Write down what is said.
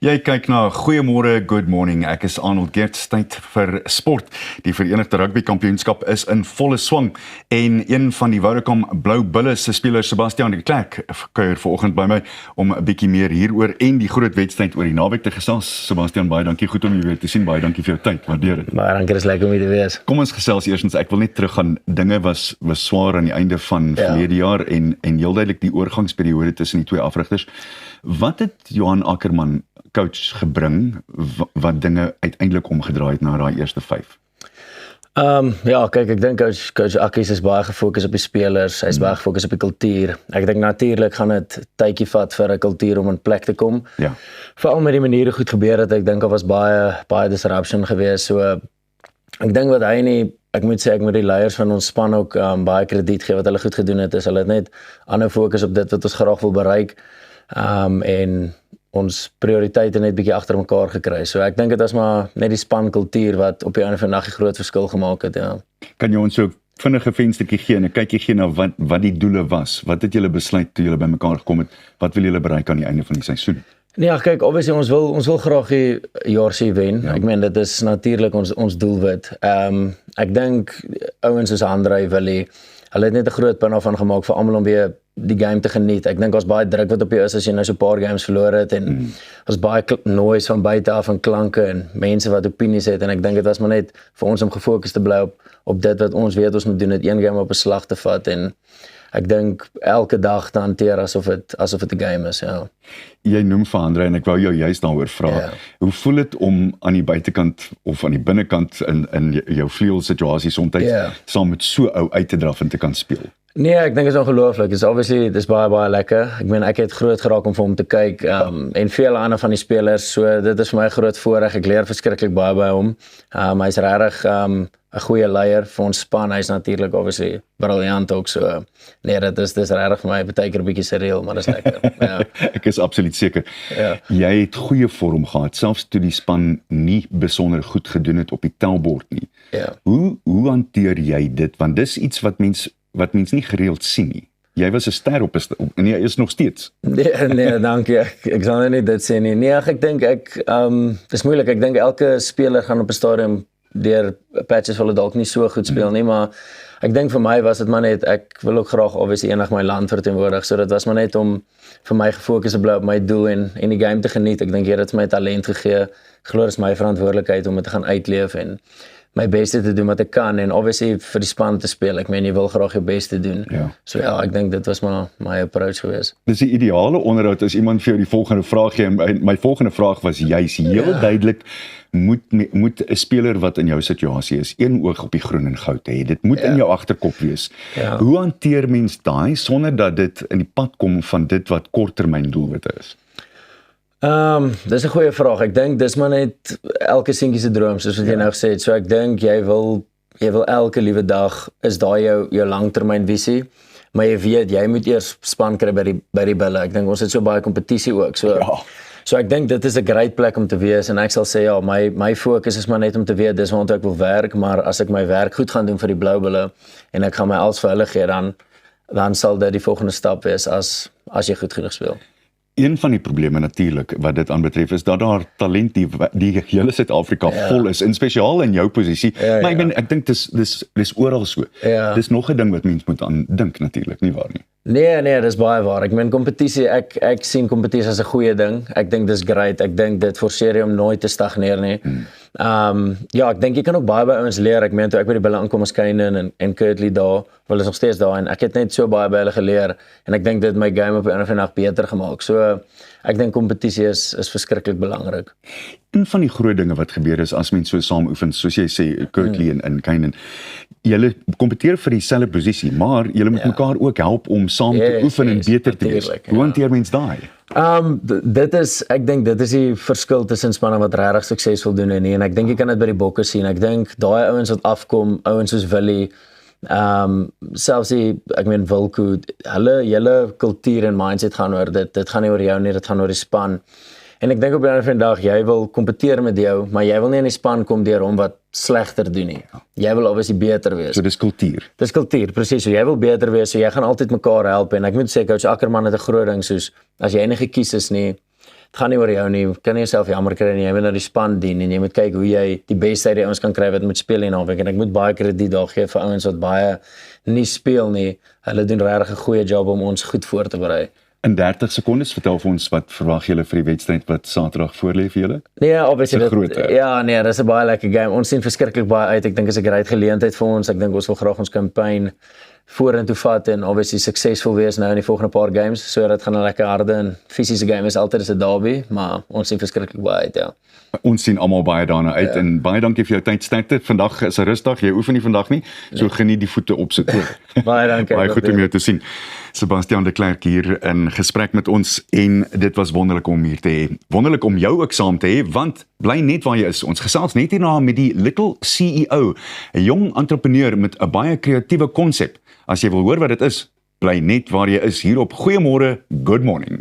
Jy kyk na Goeiemôre, Good Morning. Ek is Arnold Geerts, tyd vir sport. Die Verenigde Rugby Kampioenskap is in volle swang en een van die Vodacom Blou Bulls se spelers, Sebastian de Klerk, kuier vanoggend by my om 'n bietjie meer hieroor en die groot wedstryd oor die naweek te gesels. Sebastian, baie dankie, goed om jou weer te sien. Baie dankie vir jou tyd. Waardeer dit. Baie dankie, dis lekker om hier te wees. Kom ons gesels eerstens. Ek wil net teruggaan. Dinge was swaar aan die einde van verlede jaar en heel duidelik die oorgangsperiode tussen die twee afrigters. Wat het Johan Ackerman coach gebring wat dinge uiteindelik omgedraai het na daai eerste 5? Ja, kyk, ek dink coach Akkies is baie gefokus op die spelers, hy is baie gefokus op die kultuur. Ek dink natuurlik gaan dit tydjie vat vir 'n kultuur om in plek te kom. Ja. Veral met die maniere goed gebeur het, ek dink daar was baie disruption geweest. So ek dink wat hy nie, ek moet die leiers van ons span ook baie krediet gee wat hulle goed gedoen het, is hulle het net aanhou fokus op dit wat ons graag wil bereik. En ons prioriteite net bietjie agter mekaar gekry. So ek dink dit was maar net die spankultuur wat op die einde van die dag 'n groot verskil gemaak het, ja. Kan jy ons so vinnige venstertjie gee en 'n kykie gee na wat die doele was? Wat het julle besluit toe julle bymekaar gekom het? Wat wil julle bereik aan die einde van die seisoen? Nee, ja, kyk, obviously ons wil graag die JRC wen. Ja. Ek meen dit is natuurlik ons doelwit. Ek dink ouens soos Andre Willie, hulle het net 'n groot punt daarvan gemaak vir almal om weer die game te geniet. Ek dink ons baie druk wat op jou is as jy nou so 'n paar games verloor het en ons baie noise van buite af en klanke en mense wat opinies het en ek dink dit was maar net vir ons om gefokus te bly op dit wat ons weet ons moet doen, het een game op 'n slag te vat en ek dink elke dag te hanteer asof dit 'n game is, ja. Jy noem vir Andre en ek wou jou juist daaroor vra. Ja. Hoe voel dit om aan die buitekant of aan die binnekant in jou vleuel situasie soms saam met so ou uit te draf en te kan speel? Nee, ek dink dit is ongelooflik. Dit is baie lekker. Ek meen ek het groot geraak om vir hom te kyk en vele ander van die spelers. So dit is vir my 'n groot voorreg. Ek leer verskriklik baie by hom. Hy's regtig 'n goeie leier vir ons span. Hy's natuurlik obviously briljant ook so. Nee, dit is regtig vir my baie keer 'n bietjie surreal, maar dis lekker. Ja. Ek is absoluut seker. Ja. Jy het goeie vorm gehad, selfs toe die span nie besonder goed gedoen het op die tellbord nie. Ja. Hoe hanteer jy dit? Want dis iets wat mens nie gereeld sien nie. Jy was 'n ster op 'n en jy is nog steeds. Nee, dankie. Ek sal nie dit sê nie. Nee, ek dink dis moeilik. Ek dink elke speler gaan op 'n stadium deur patches hulle dalk nie so goed speel nie, maar ek dink vir my was dit maar net, ek wil ook graag obviously eendag my land verteenwoordig, so dit was maar net om vir my gefokus te bly op my doel en die game te geniet. Ek dink jy het my talent gegee. Ek glo dit is my verantwoordelikheid om dit te gaan uitleef en my beste te doen wat ek kan en obviously vir die span te speel. Ek meen jy wil graag jou beste doen. Ja. So ja, ek dink dit was maar my approach geweest. Dis die ideale onderhoud as iemand vir jou die volgende vraag gee en my volgende vraag was juis heel duidelik moet 'n speler wat in jou situasie is, een oog op die groen en goud hê. Dit moet in jou agterkop wees. Ja. Hoe hanteer mens daai sonder dat dit in die pad kom van dit wat korttermyn doelwitte is? Dis 'n goeie vraag. Ek dink dis maar net elke seentjie se droom, soos wat jy nou gesê het. So ek dink jy wil elke liewe dag, is daai jou langtermynvisie, maar jy weet jy moet eers span kry by die bulle. Ek dink ons het so baie kompetisie ook. So ek dink dit is 'n great plek om te wees en ek sal sê ja, my fokus is maar net om te weet dis waar ek wil werk, maar as ek my werk goed gaan doen vir die Blou Bulle en ek gaan my alles vir hulle gee, dan sal dit die volgende stap wees as jy goed genoeg speel. Een van die probleme natuurlik wat dit aanbetref is dat daar talent die hele Suid-Afrika vol is, en spesiaal in jou posisie. Maar ek dink dis oral so. Ja. Dis nog 'n ding wat mens moet aan dink natuurlik, nie waar nie? Nee, dis baie waar. Ek meen kompetisie, ek sien kompetisie as 'n goeie ding. Ek dink dis great. Ek dink dit forceer jou om nooit te stagneer nie. Ja, ek dink jy kan ook baie by ouens leer. Ek meen toe ek by die Bulle aankom as Kainan en Kurtley daar, wel is nog steeds daar en ek het net so baie by hulle geleer en ek dink dit my game op 'n of ander dag beter gemaak. So ek dink kompetisie is verskriklik belangrik. Een van die groot dinge wat gebeur is as mens so saam oefen, soos jy sê, Kurtley en Kainan, julle kompeteer vir dieselfde posisie, maar julle moet mekaar ook help om saam te oefen en beter te wees. Hoe hanteer mens daai? Ek dink dit is die verskil tussen spanne wat regtig suksesvol doen en ek dink jy kan dit by die bokke sien. Ek dink daai ouens wat afkom, ouens soos Willie, selfs ek meen Wilco, hulle kultuur en mindset gaan oor dit gaan nie oor jou nie, dit gaan oor die span. En ek dink op 'n ander van die dag, jy wil kompeteer met jou, maar jy wil nie in die span kom deur hom wat slegter doen nie. Jy wil obviously beter wees. So dis kultuur. Dis kultuur, presies. So jy wil beter wees, so jy gaan altyd mekaar help en ek moet sê Coach Ackerman het 'n groot ding soos as jy nie gekies is nie, gaan nie oor jou nie, jy kan nie jouself jammer kry nie, jy moet na die span dien en jy moet kyk hoe jy die beste uit die ouens kan kry wat moet speel in naweek en ek moet baie krediet daar gee vir ouens wat baie nie speel nie, hulle doen regtig 'n goeie job om ons goed voor te berei. In 30 sekondes vertel vir ons wat verwag julle vir die wedstryd wat Saterdag voorlê vir julle? Nee, obviously Dis 'n groot, ja, nee, dis 'n baie lekker game. Ons sien verskriklik baie uit. Ek dink is 'n great geleentheid vir ons. Ek dink ons wil graag ons kampanje vorentoe vat en obviously suksesvol wees nou in die volgende paar games. So dit gaan 'n lekker harde en fisiese game is altyd 'n derby, maar ons sien verskriklik baie uit, ja. Ons sien almal baie daarna uit en baie dankie vir jou tyd sterkte. Vandag is 'n rusdag, jy oefen nie vandag nie. So geniet die voete op se oor. Baie dankie. Baie goed om jou te sien. Sebastian de Klerk hier in gesprek met ons en dit was wonderlik om hier te hê. Wonderlik om jou ook saam te hê want bly net waar jy is. Ons gesels net hierna met die Little CEO, 'n jong entrepreneur met 'n baie kreatiewe konsep. As jy wil hoor wat dit is, bly net waar jy is hier op Goeiemôre, Good Morning.